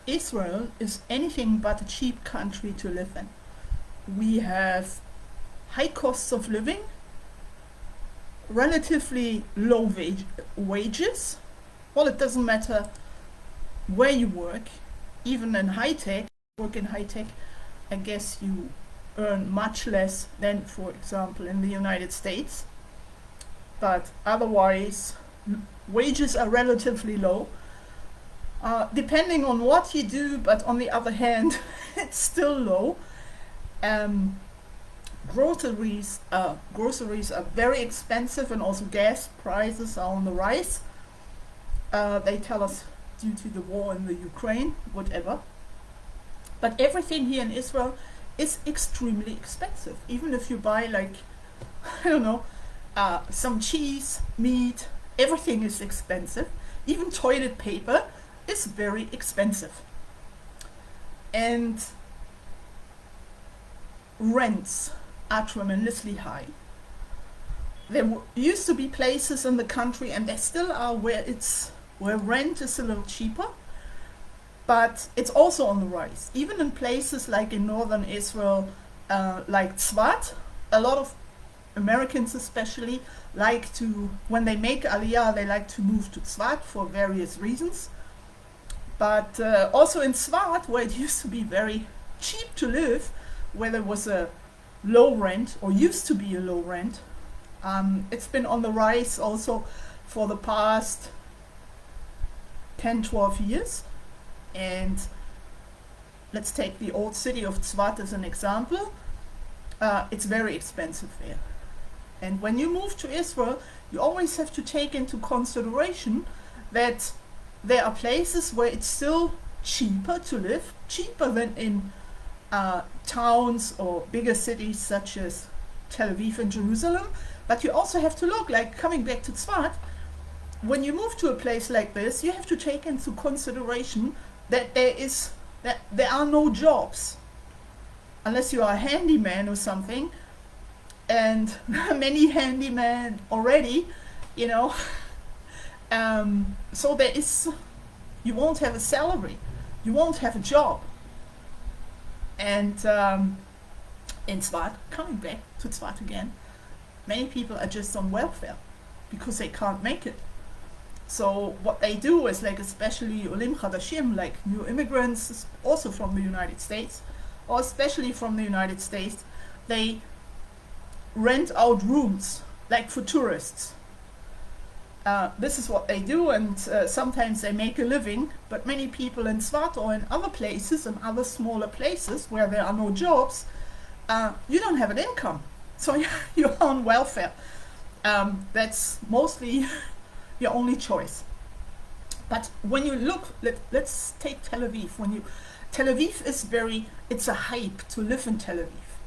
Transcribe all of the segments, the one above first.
Israel is anything but a cheap country to live in. We have high costs of living, relatively low wages. Well, it doesn't matter where you work, even in high tech. Work in high tech, I guess you earn much less than, for example, in the United States. But otherwise, wages are relatively low, depending on what you do, but on the other hand, it's still low. Um, groceries are very expensive, and also gas prices are on the rise. They tell us due to the war in the Ukraine, whatever. But everything here in Israel is extremely expensive. Even if you buy, like, I don't know, some cheese, meat, everything is expensive. Even toilet paper is very expensive. And rents are tremendously high. There used to be places in the country, and there still are, where rent is a little cheaper, but it's also on the rise. Even in places like in northern Israel, like Tzvat, a lot of Americans especially like to, when they make Aliyah, they like to move to Tzvat for various reasons. But also in Tzvat, where it used to be very cheap to live, where there was a low rent, or used to be a low rent, it's been on the rise also for the past 10-12 years. And let's take the old city of Tzvat as an example. It's very expensive there. And when you move to Israel, you always have to take into consideration that there are places where it's still cheaper to live, cheaper than in towns or bigger cities such as Tel Aviv and Jerusalem. But you also have to look, like coming back to Tzvat, when you move to a place like this, you have to take into consideration that there are no jobs, unless you are a handyman or something, and many handymen already, you know. So you won't have a salary, you won't have a job. And in Tzvat, coming back to Tzvat again, many people are just on welfare because they can't make it. So what they do is, like, especially Olim Chadashim, like new immigrants, also from the United States, or especially from the United States, they rent out rooms, like for tourists. This is what they do, and sometimes they make a living. But many people in Tzvat or in other places, in other smaller places where there are no jobs, you don't have an income, so you're on welfare. That's mostly your only choice. But when you look, let's take Tel Aviv. Tel Aviv is it's a hype to live in Tel Aviv,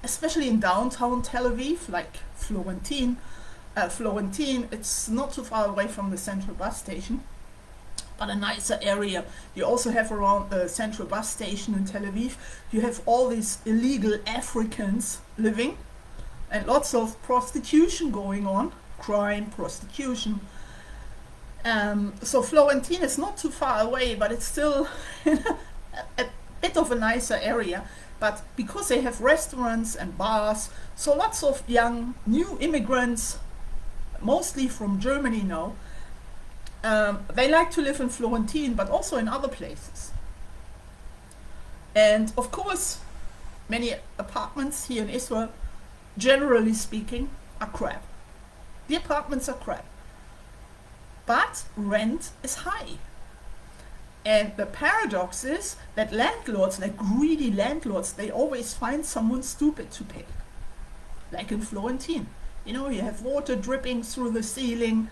especially in downtown Tel Aviv, like Florentine. It's not too far away from the central bus station, but a nicer area. You also have around the central bus station in Tel Aviv, you have all these illegal Africans living, and lots of prostitution going on, crime, prostitution. So Florentine is not too far away, but it's still a bit of a nicer area. But because they have restaurants and bars, so lots of young new immigrants, mostly from Germany now, they like to live in Florentine, but also in other places. And of course, many apartments here in Israel, generally speaking, are crap. The apartments are crap. But rent is high. And the paradox is that landlords, like greedy landlords, they always find someone stupid to pay. Like in Florentine. You know, you have water dripping through the ceiling.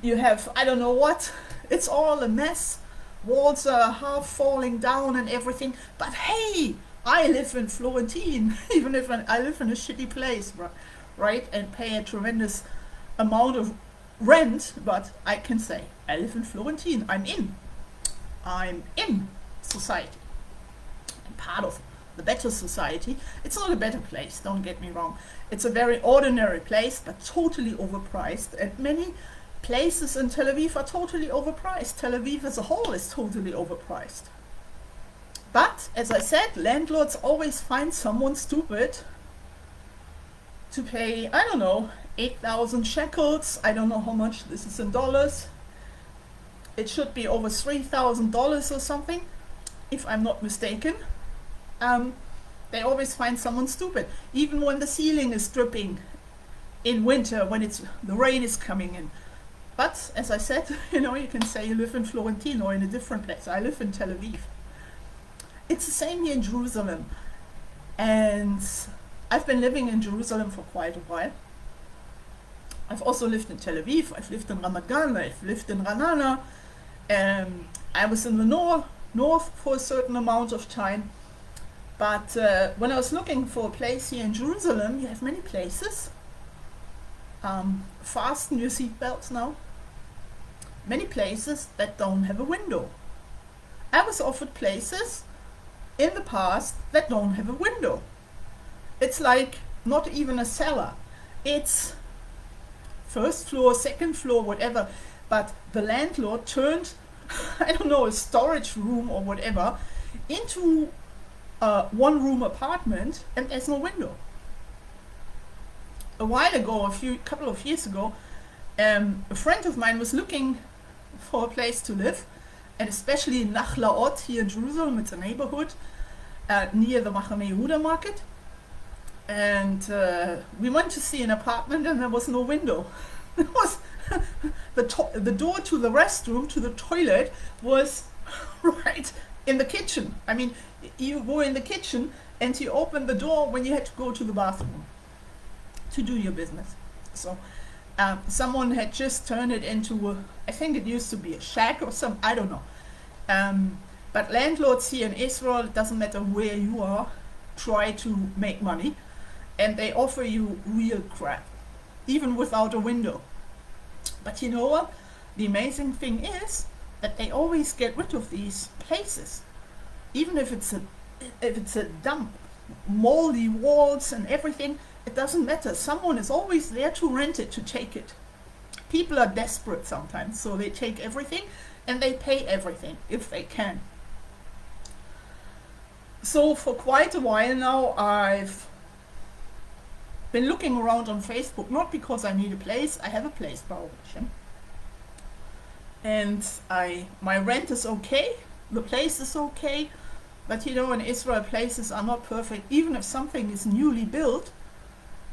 You have, I don't know what. It's all a mess. Walls are half falling down and everything. But hey, I live in Florentine, even if I live in a shitty place, right? And pay a tremendous amount of rent, but I can say, I live in Florentine. I'm in society. I'm part of the better society. It's not a better place, don't get me wrong. It's a very ordinary place, but totally overpriced. And many Places in Tel Aviv are totally overpriced. Tel Aviv as a whole is totally overpriced. But, as I said, landlords always find someone stupid to pay, I don't know, 8,000 shekels. I don't know how much this is in dollars. It should be over $3,000 or something, if I'm not mistaken. They always find someone stupid. Even when the ceiling is dripping in winter, when the rain is coming in. But, as I said, you can say you live in Florentine or in a different place. I live in Tel Aviv. It's the same here in Jerusalem. And I've been living in Jerusalem for quite a while. I've also lived in Tel Aviv, I've lived in Ramat Gan, I've lived in Ra'anana. I was in the north for a certain amount of time. But when I was looking for a place here in Jerusalem, you have many places. Fasten your seatbelts now. Many places that don't have a window. I was offered places in the past that don't have a window. It's like not even a cellar. It's first floor, second floor, whatever. But the landlord turned, I don't know, a storage room or whatever into a one-room apartment, and there's no window. A while ago, couple of years ago, a friend of mine was looking for a place to live, and especially in Nachlaot here in Jerusalem. It's a neighborhood near the Machane Yehuda market. And we went to see an apartment, and there was no window. It was the door to the restroom, to the toilet, was right in the kitchen. I mean, you go in the kitchen and you open the door when you had to go to the bathroom to do your business. So someone had just turned it into I think it used to be a shack or some, I don't know. But landlords here in Israel, it doesn't matter where you are, try to make money, and they offer you real crap, even without a window. But you know what? The amazing thing is that they always get rid of these places, even if it's a dump, moldy walls and everything. It doesn't matter. Someone is always there to rent it, to take it. People are desperate sometimes, so they take everything and they pay everything if they can. So for quite a while now, I've been looking around on Facebook, not because I need a place. I have a place, Baruch Hashem. And my rent is okay, the place is okay, but in Israel, places are not perfect. Even if something is newly built,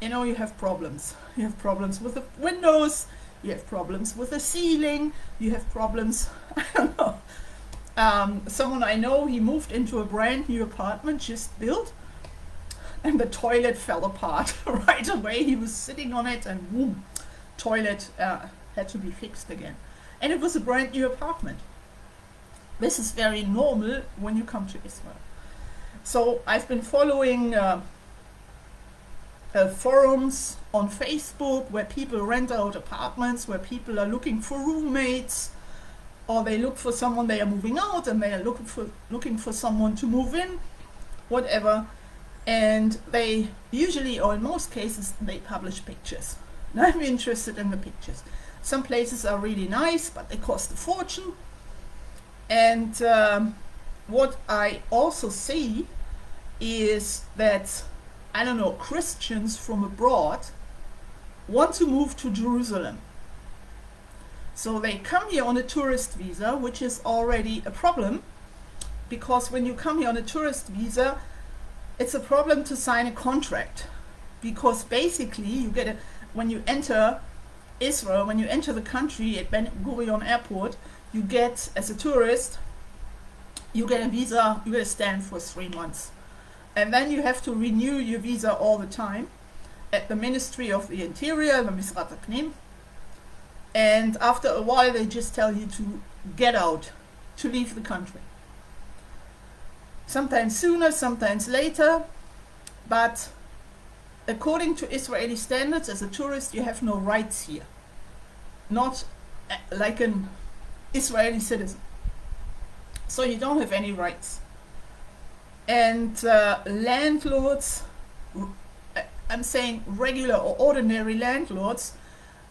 you have problems. You have problems with the windows, you have problems with the ceiling, you have problems, I don't know. Someone I know, he moved into a brand new apartment just built, and the toilet fell apart right away. He was sitting on it and boom, toilet had to be fixed again. And it was a brand new apartment. This is very normal when you come to Israel. So I've been following forums on Facebook where people rent out apartments, where people are looking for roommates, or they look for someone, they are moving out and they are looking for someone to move in, whatever. And they usually, or in most cases, they publish pictures. And I'm interested in the pictures. Some places are really nice, but they cost a fortune. And what I also see is that, I don't know, Christians from abroad want to move to Jerusalem. So they come here on a tourist visa, which is already a problem, because when you come here on a tourist visa, it's a problem to sign a contract, because basically you get when you enter Israel, when you enter the country at Ben Gurion Airport, you get, as a tourist, you get a visa, you get a stamp for 3 months. And then you have to renew your visa all the time at the Ministry of the Interior, the Misrat HaPnim. And after a while, they just tell you to get out, to leave the country. Sometimes sooner, sometimes later, but according to Israeli standards, as a tourist, you have no rights here. Not like an Israeli citizen. So you don't have any rights. And landlords, I'm saying regular or ordinary landlords,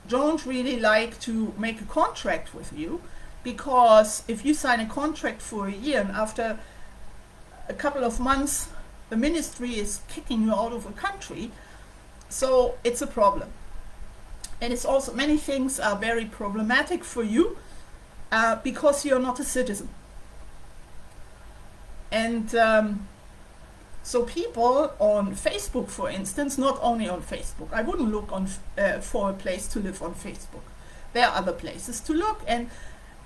don't really like to make a contract with you, because if you sign a contract for a year and after a couple of months the ministry is kicking you out of a country, so it's a problem. And it's also, many things are very problematic for you because you're not a citizen. And so people on Facebook, for instance, not only on Facebook, I wouldn't look on for a place to live on Facebook. There are other places to look, and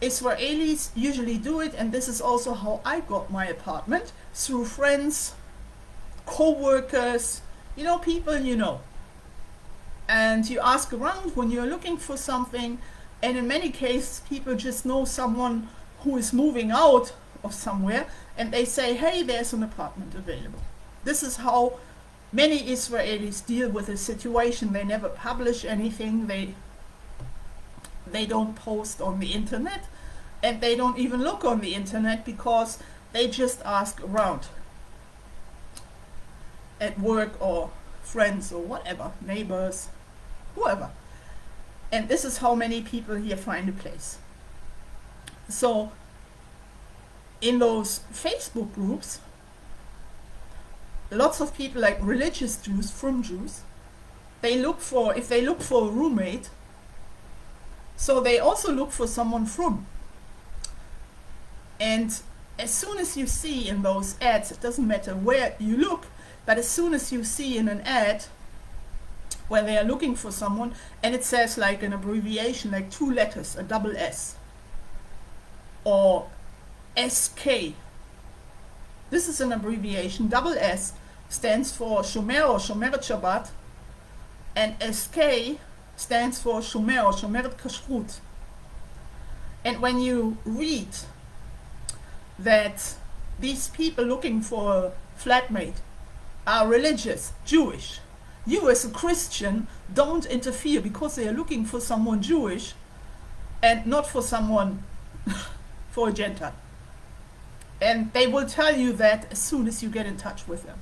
Israelis usually do it, and this is also how I got my apartment, through friends, co-workers, you know, people you know. And you ask around when you're looking for something, and in many cases people just know someone who is moving out of somewhere, and they say, hey, there's an apartment available. This is how many Israelis deal with the situation. They never publish anything, they don't post on the internet, and they don't even look on the internet, because they just ask around at work or friends or whatever, neighbors, whoever. And this is how many people here find a place. So in those Facebook groups, lots of people, like religious Jews, from Jews, they look for, if they look for a roommate, so they also look for someone from. And as soon as you see in those ads, it doesn't matter where you look, but as soon as you see in an ad where they are looking for someone, and it says like an abbreviation, like 2 letters, a double S, or SK. This is an abbreviation. Double S stands for Shomer or Shomeret Shabbat, and SK stands for Shomer or Shomeret Kashrut. And when you read that these people looking for a flatmate are religious, Jewish, you as a Christian don't interfere, because they are looking for someone Jewish and not for someone for a Gentile. And they will tell you that as soon as you get in touch with them.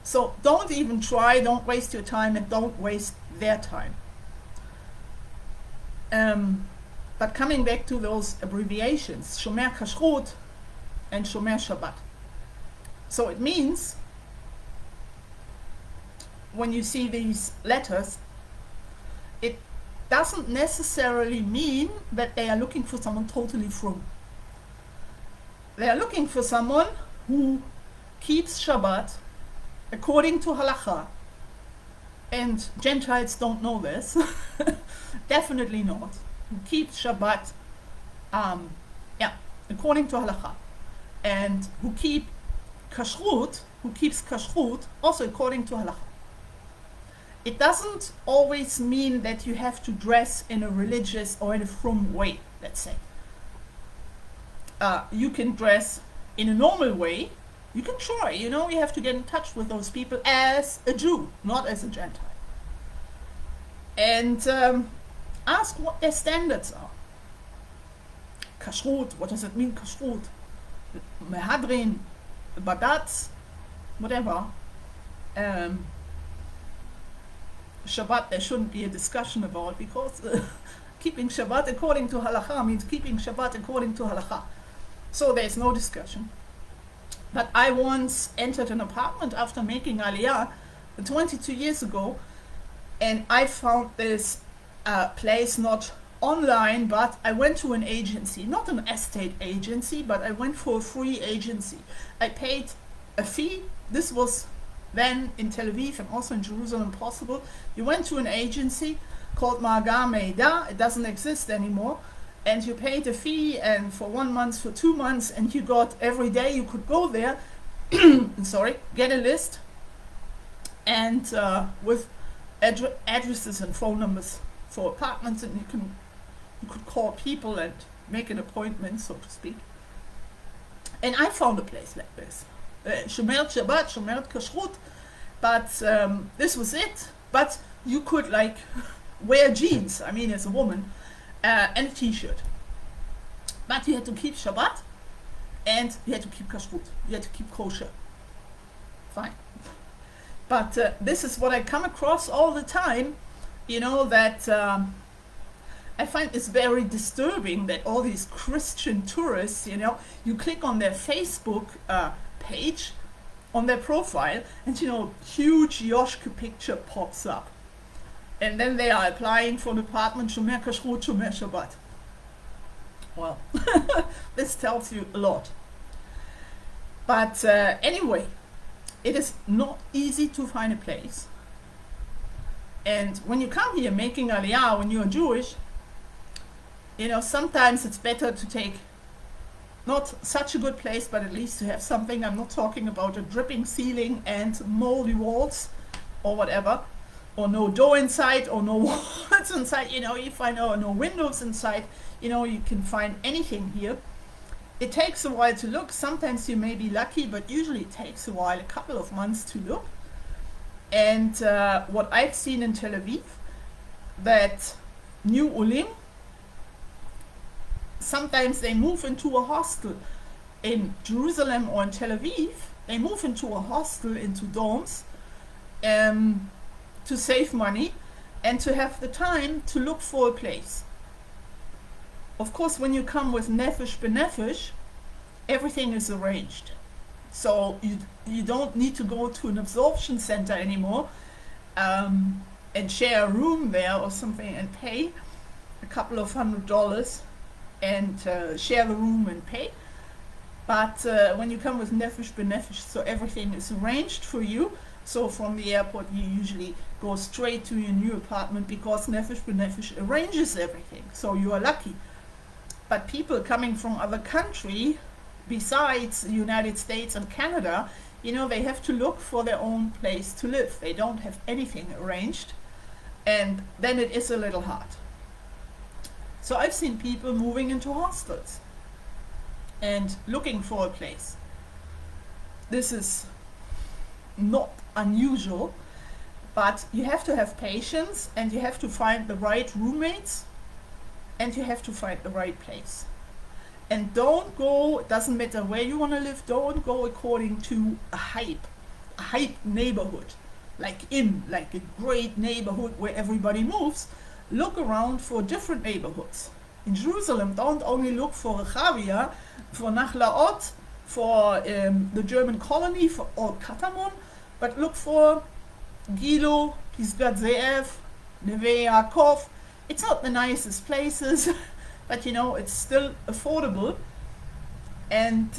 So don't even try, don't waste your time, and don't waste their time. But coming back to those abbreviations, Shomer Kashrut and Shomer Shabbat. So it means, when you see these letters, it doesn't necessarily mean that they are looking for someone totally from. They are looking for someone who keeps Shabbat according to halacha. And Gentiles don't know this. Definitely not. Who keeps Shabbat according to halacha. And who keeps kashrut also according to halacha. It doesn't always mean that you have to dress in a religious or in a frum way, let's say. You can dress in a normal way. You can try, you know, you have to get in touch with those people as a Jew, not as a Gentile. And ask what their standards are. Kashrut, what does it mean, kashrut? Mehadrin, badatz, whatever. Shabbat, there shouldn't be a discussion about, because keeping Shabbat according to halacha means keeping Shabbat according to halacha. So there's no discussion. But I once entered an apartment after making Aliyah 22 years ago, and I found this place not online, but I went to an agency, not an estate agency, but I went for a free agency. I paid a fee. This was then in Tel Aviv and also in Jerusalem possible. You went to an agency called Ma'agar Meida. It doesn't exist anymore. And you paid a fee, and for 1 month, for 2 months, and you got, every day you could go there, get a list, and with addresses and phone numbers for apartments, and you could call people and make an appointment, so to speak. And I found a place like this. Shomeret Shabbat, Shomeret Kashrut, but this was it. But you could like wear jeans, I mean, as a woman, and a t-shirt. But you had to keep Shabbat, and you had to keep Kashrut. You had to keep kosher. Fine. But this is what I come across all the time, you know, that I find it's very disturbing that all these Christian tourists, you know, you click on their Facebook page, on their profile, and you know, huge Yoshka picture pops up. And then they are applying for an apartment, Shomer Kashrut, Shomer Shabbat. Well, this tells you a lot. But anyway, it is not easy to find a place. And when you come here making Aliyah, when you're Jewish, you know, sometimes it's better to take not such a good place, but at least to have something. I'm not talking about a dripping ceiling and moldy walls or whatever, or no door inside, or no walls inside, you know, you find, or no windows inside, you know, you can find anything here. It takes a while to look. Sometimes you may be lucky, but usually it takes a while, a couple of months to look. And what I've seen in Tel Aviv, that new Olim, sometimes they move into a hostel in Jerusalem or in Tel Aviv. They move into a hostel, into dorms, to save money and to have the time to look for a place. Of course, when you come with Nefesh B'Nefesh, everything is arranged. So you don't need to go to an absorption center anymore and share a room there or something and pay a couple of $100 and share the room and pay. But when you come with Nefesh B'Nefesh, so everything is arranged for you. So from the airport you usually go straight to your new apartment because Nefesh B'Nefesh arranges everything. So you are lucky. But people coming from other country, besides the United States and Canada, you know, they have to look for their own place to live. They don't have anything arranged, and then it is a little hard. So I've seen people moving into hostels and looking for a place. This is not unusual, but you have to have patience, and you have to find the right roommates, and you have to find the right place. And don't go, it doesn't matter where you want to live, don't go according to a hype neighborhood, like a great neighborhood where everybody moves. Look around for different neighborhoods. In Jerusalem, don't only look for Rechavia, for Nachlaot, for the German colony, for Old Katamon, but look for Gilo, Pisgat Ze'ev, Neve Yaakov. It's not the nicest places, but you know, it's still affordable. And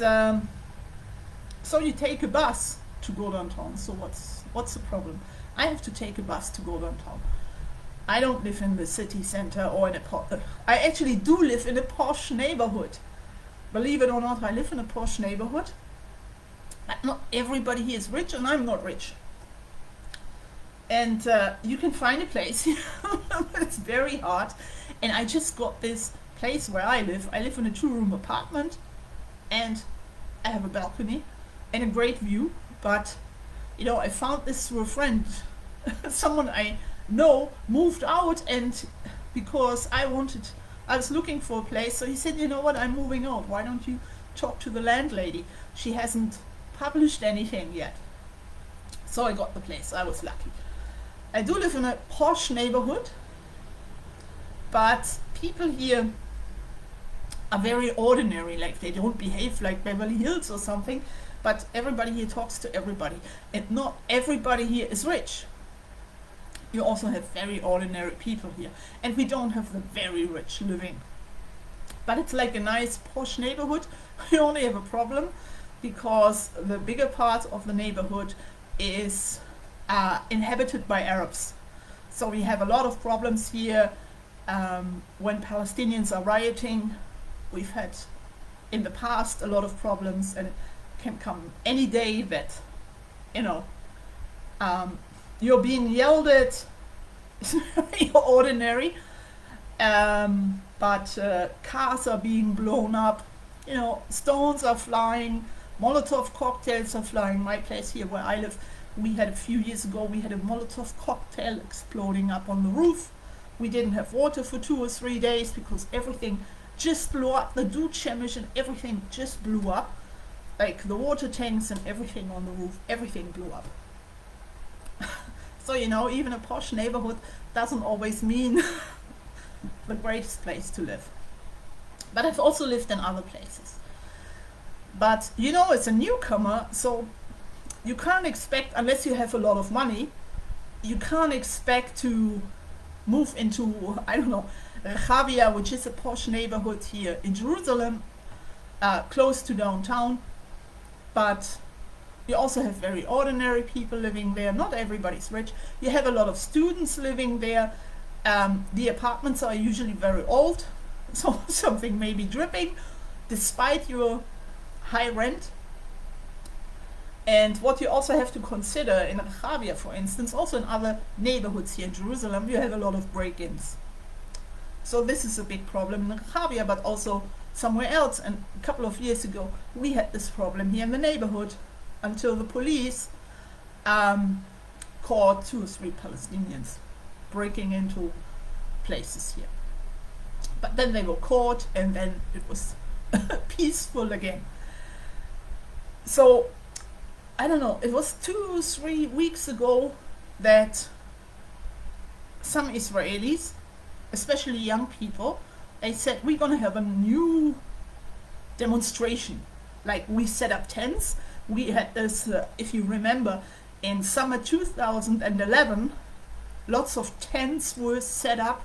so you take a bus to go downtown. So what's the problem? I have to take a bus to go downtown. I don't live in the city center or in I actually do live in a posh neighborhood. Believe it or not, I live in a posh neighborhood. But not everybody here is rich, and I'm not rich. And you can find a place. It's very hard. And I just got this place where I live. I live in a 2-room apartment, and I have a balcony and a great view. But you know, I found this through a friend. Someone I know moved out, and because I was looking for a place, so he said, you know what, I'm moving out. Why don't you talk to the landlady? She hasn't published anything yet. So I got the place. I was lucky. I do live in a posh neighborhood, but people here are very ordinary. Like, they don't behave like Beverly Hills or something, but everybody here talks to everybody, and not everybody here is rich. You also have very ordinary people here, and we don't have the very rich living. But it's like a nice posh neighborhood. We only have a problem because the bigger part of the neighborhood is inhabited by Arabs. So we have a lot of problems here. When Palestinians are rioting, we've had in the past a lot of problems, and it can come any day that, you know, you're being yelled at. It's very ordinary, but cars are being blown up, you know, stones are flying, Molotov cocktails are flying. My place here where I live, we had a few years ago, we had a Molotov cocktail exploding up on the roof. We didn't have water for 2 or 3 days because everything just blew up. The Dutch and everything just blew up. Like the water tanks and everything on the roof, everything blew up. So, you know, even a posh neighborhood doesn't always mean the greatest place to live. But I've also lived in other places. But you know, it's a newcomer, so you can't expect, unless you have a lot of money, you can't expect to move into, I don't know, Rehavia, which is a posh neighborhood here in Jerusalem, close to downtown. But you also have very ordinary people living there. Not everybody's rich. You have a lot of students living there. The apartments are usually very old, so something may be dripping despite your high rent. And what you also have to consider in Rehavia, for instance, also in other neighborhoods here in Jerusalem, you have a lot of break-ins. So this is a big problem in Rehavia, but also somewhere else. And a couple of years ago, we had this problem here in the neighborhood until the police caught 2 or 3 Palestinians breaking into places here. But then they were caught, and then it was peaceful again. So I don't know, it was 2 or 3 weeks ago that some Israelis, especially young people, they said, we're going to have a new demonstration. Like, we set up tents. We had this, if you remember, in summer 2011, lots of tents were set up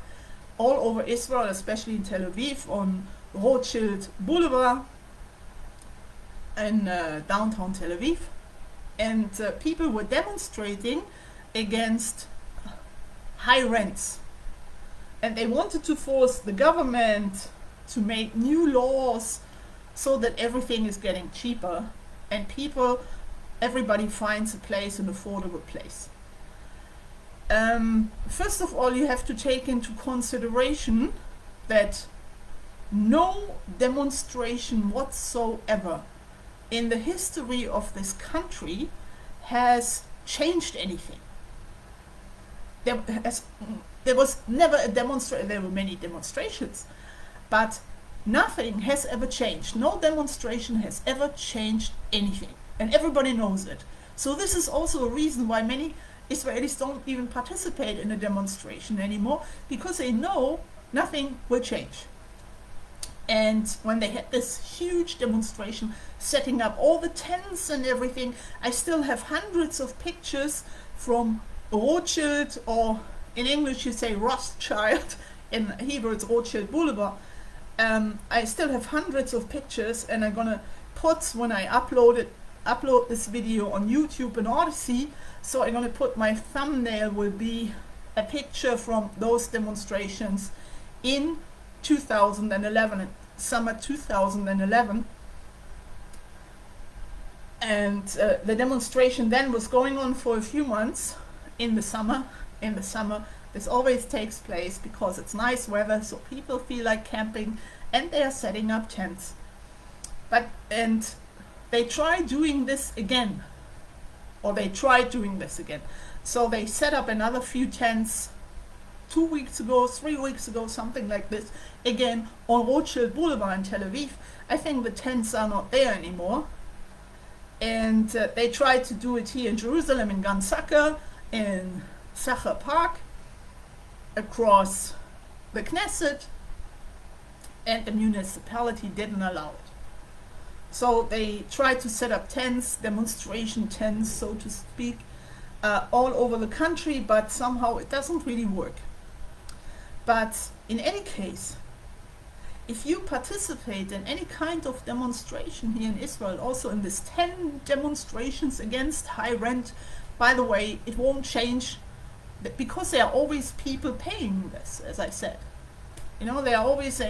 all over Israel, especially in Tel Aviv, on Rothschild Boulevard in downtown Tel Aviv. And people were demonstrating against high rents. And they wanted to force the government to make new laws so that everything is getting cheaper and everybody finds a place, an affordable place. First of all, you have to take into consideration that no demonstration whatsoever in the history of this country has changed anything. There was never a demonstration. There were many demonstrations, but nothing has ever changed. No demonstration has ever changed anything, and everybody knows it. So this is also a reason why many Israelis don't even participate in a demonstration anymore, because they know nothing will change. And when they had this huge demonstration, setting up all the tents and everything, I still have hundreds of pictures from Rothschild, or in English you say Rothschild, in Hebrew it's Rothschild Boulevard. I still have hundreds of pictures, and I'm gonna put, when I upload this video on YouTube and Odysee, so I'm gonna put, my thumbnail will be a picture from those demonstrations in 2011, summer 2011. And the demonstration then was going on for a few months in the summer. This always takes place because it's nice weather, so people feel like camping, and they are setting up tents. And they tried doing this again. So they set up another few tents 2 weeks ago, 3 weeks ago, something like this, again on Rothschild Boulevard in Tel Aviv. I think the tents are not there anymore. And they tried to do it here in Jerusalem, in Gan Sacher, in Sacher Park, across the Knesset, and the municipality didn't allow it. So they tried to set up tents, demonstration tents, so to speak, all over the country, but somehow it doesn't really work. But in any case, if you participate in any kind of demonstration here in Israel, also in this 10 demonstrations against high rent, by the way, it won't change, because there are always people paying this, as I said. You know, there are always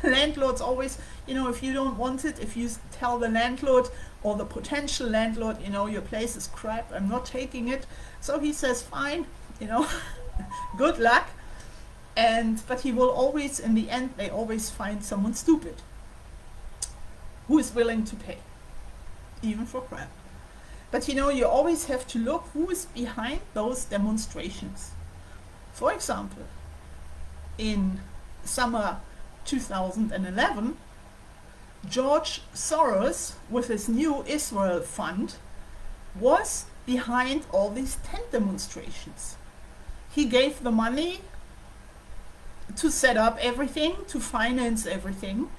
landlords always, you know, if you don't want it, if you tell the landlord or the potential landlord, you know, your place is crap, I'm not taking it. So he says, fine, you know, good luck. But he will always, in the end, they always find someone stupid who is willing to pay, even for crap. But you know, you always have to look who is behind those demonstrations. For example, in summer 2011, George Soros, with his new Israel fund, was behind all these tent demonstrations. He gave the money to set up everything, to finance everything.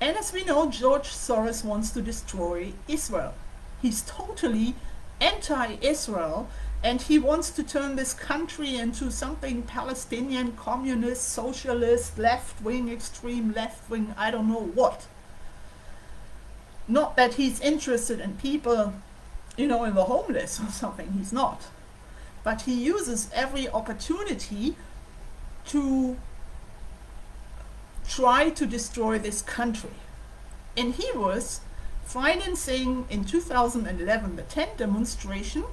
And as we know, George Soros wants to destroy Israel. He's totally anti-Israel, and he wants to turn this country into something Palestinian, communist, socialist, left-wing, extreme left-wing, I don't know what. Not that he's interested in people, in the homeless or something, he's not. But he uses every opportunity to try to destroy this country. And he was financing in 2011 the tent demonstration.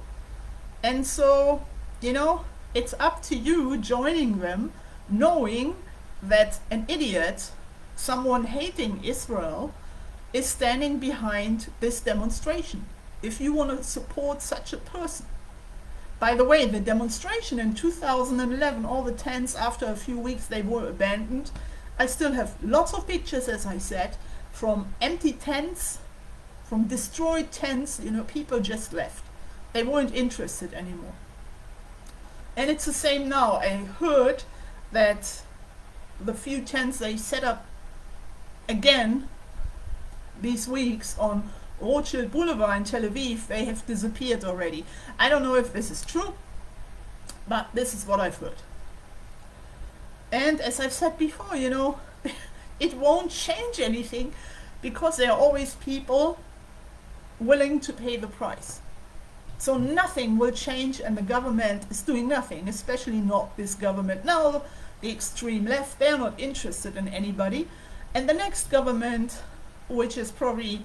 And so, it's up to you joining them, knowing that an idiot, someone hating Israel, is standing behind this demonstration. If you want to support such a person. By the way, the demonstration in 2011, all the tents, after a few weeks, they were abandoned. I still have lots of pictures, as I said, from empty tents, from destroyed tents, people just left. They weren't interested anymore. And it's the same now. I heard that the few tents they set up again these weeks on Rothschild Boulevard in Tel Aviv, they have disappeared already. I don't know if this is true, but this is what I've heard. And as I've said before, it won't change anything because there are always people willing to pay the price. So nothing will change, and the government is doing nothing, especially not this government now. The extreme left, they're not interested in anybody. And the next government, which is probably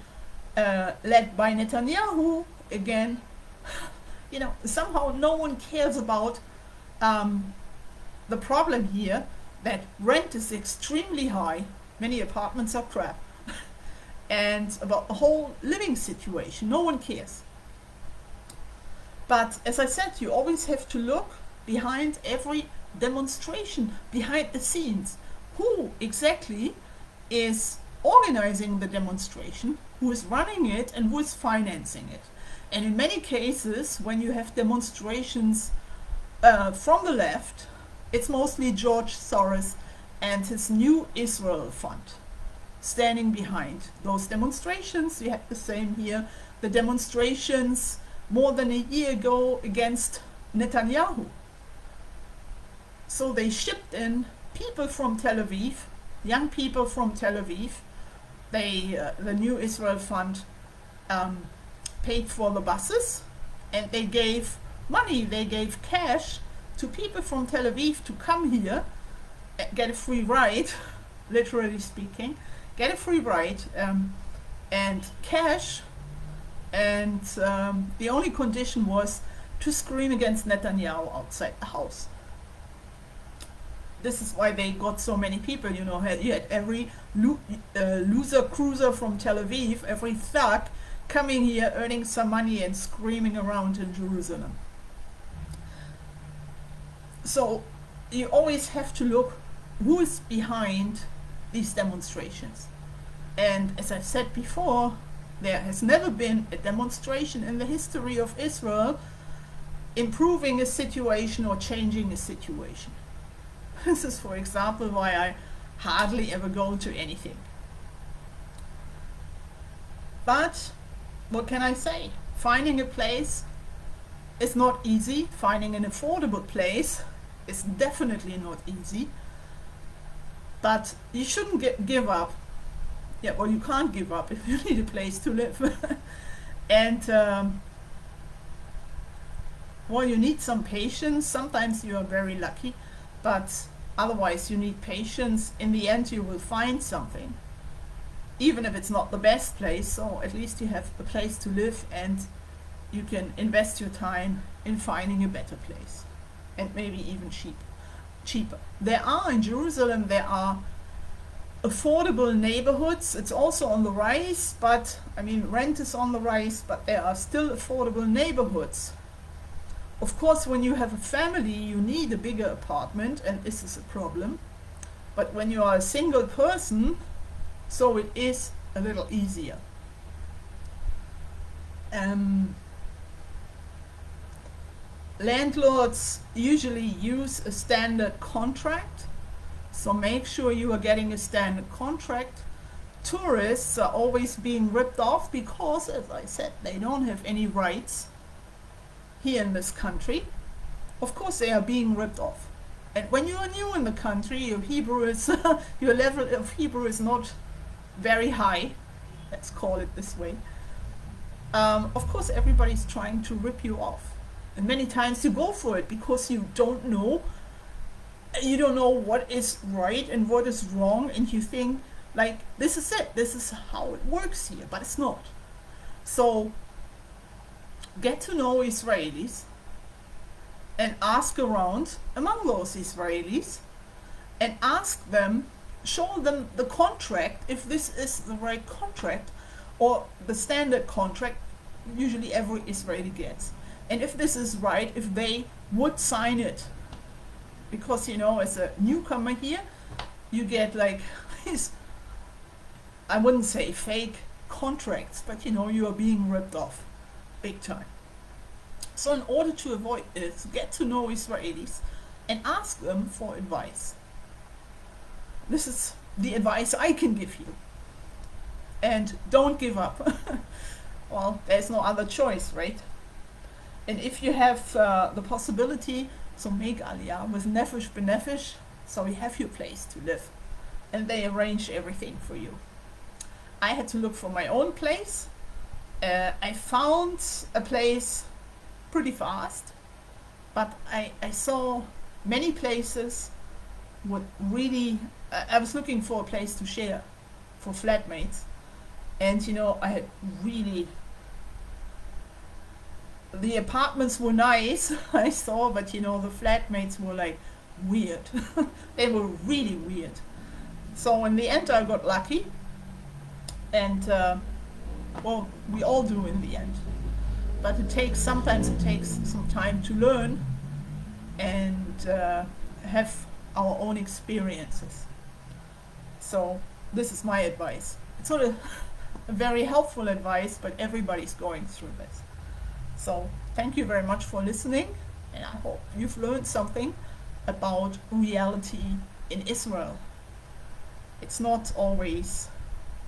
led by Netanyahu, again, somehow no one cares about the problem here, that rent is extremely high, many apartments are crap, and about the whole living situation, no one cares. But as I said, you always have to look behind every demonstration, behind the scenes. Who exactly is organizing the demonstration, who is running it, and who is financing it? And in many cases, when you have demonstrations from the left, it's mostly George Soros and his New Israel Fund standing behind those demonstrations. You have the same here, the demonstrations more than a year ago against Netanyahu. So they shipped in people from Tel Aviv, young people from Tel Aviv. The New Israel Fund paid for the buses, and they gave money, they gave cash to people from Tel Aviv to come here, get a free ride, literally speaking, get a free ride, and cash. And the only condition was to scream against Netanyahu outside the house. This is why they got so many people. You had every loser cruiser from Tel Aviv, every thug coming here, earning some money and screaming around in Jerusalem. So you always have to look who is behind these demonstrations. And as I said before, there has never been a demonstration in the history of Israel improving a situation or changing a situation. This is, for example, why I hardly ever go to anything. But what can I say? Finding a place is not easy. Finding an affordable place is definitely not easy. But you shouldn't give up. Yeah, well, you can't give up if you need a place to live. And well, you need some patience. Sometimes you are very lucky, but otherwise you need patience. In the end, you will find something, even if it's not the best place. So at least you have a place to live, and you can invest your time in finding a better place, and maybe even cheaper. In Jerusalem, there are affordable neighborhoods. It's also on the rise, but rent is on the rise, but there are still affordable neighborhoods. Of course, when you have a family, you need a bigger apartment, and this is a problem. But when you are a single person, so it is a little easier. Landlords usually use a standard contract. So make sure you are getting a standard contract. Tourists are always being ripped off because, as I said, they don't have any rights here in this country. Of course they are being ripped off. And when you are new in the country, your Hebrew is your level of Hebrew is not very high, let's call it this way. Of course everybody's trying to rip you off. And many times you go for it because you don't know what is right and what is wrong, and you think like, this is it, this is how it works here, but it's not. So get to know Israelis and ask around among those Israelis and ask them, show them the contract, if this is the right contract or the standard contract usually every Israeli gets, and if this is right, if they would sign it. Because as a newcomer here, you get like these, I wouldn't say fake contracts, but you are being ripped off big time. So in order to avoid this, get to know Israelis and ask them for advice. This is the advice I can give you. And don't give up. Well, there's no other choice, right? And if you have the possibility, so make aliyah with nefesh b'nefesh, so you have your place to live. And they arrange everything for you. I had to look for my own place. I found a place pretty fast, but I saw many places would really, I was looking for a place to share for flatmates, and I had really, the apartments were nice, I saw, but the flatmates were like weird. They were really weird. So in the end I got lucky, and well, we all do in the end. But sometimes it takes some time to learn and have our own experiences. So this is my advice. It's not a very helpful advice, but everybody's going through this. So thank you very much for listening, and I hope you've learned something about reality in Israel. It's not always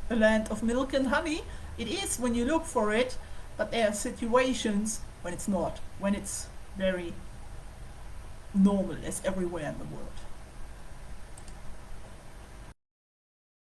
a land of milk and honey. It is when you look for it, but there are situations when it's not, when it's very normal as everywhere in the world.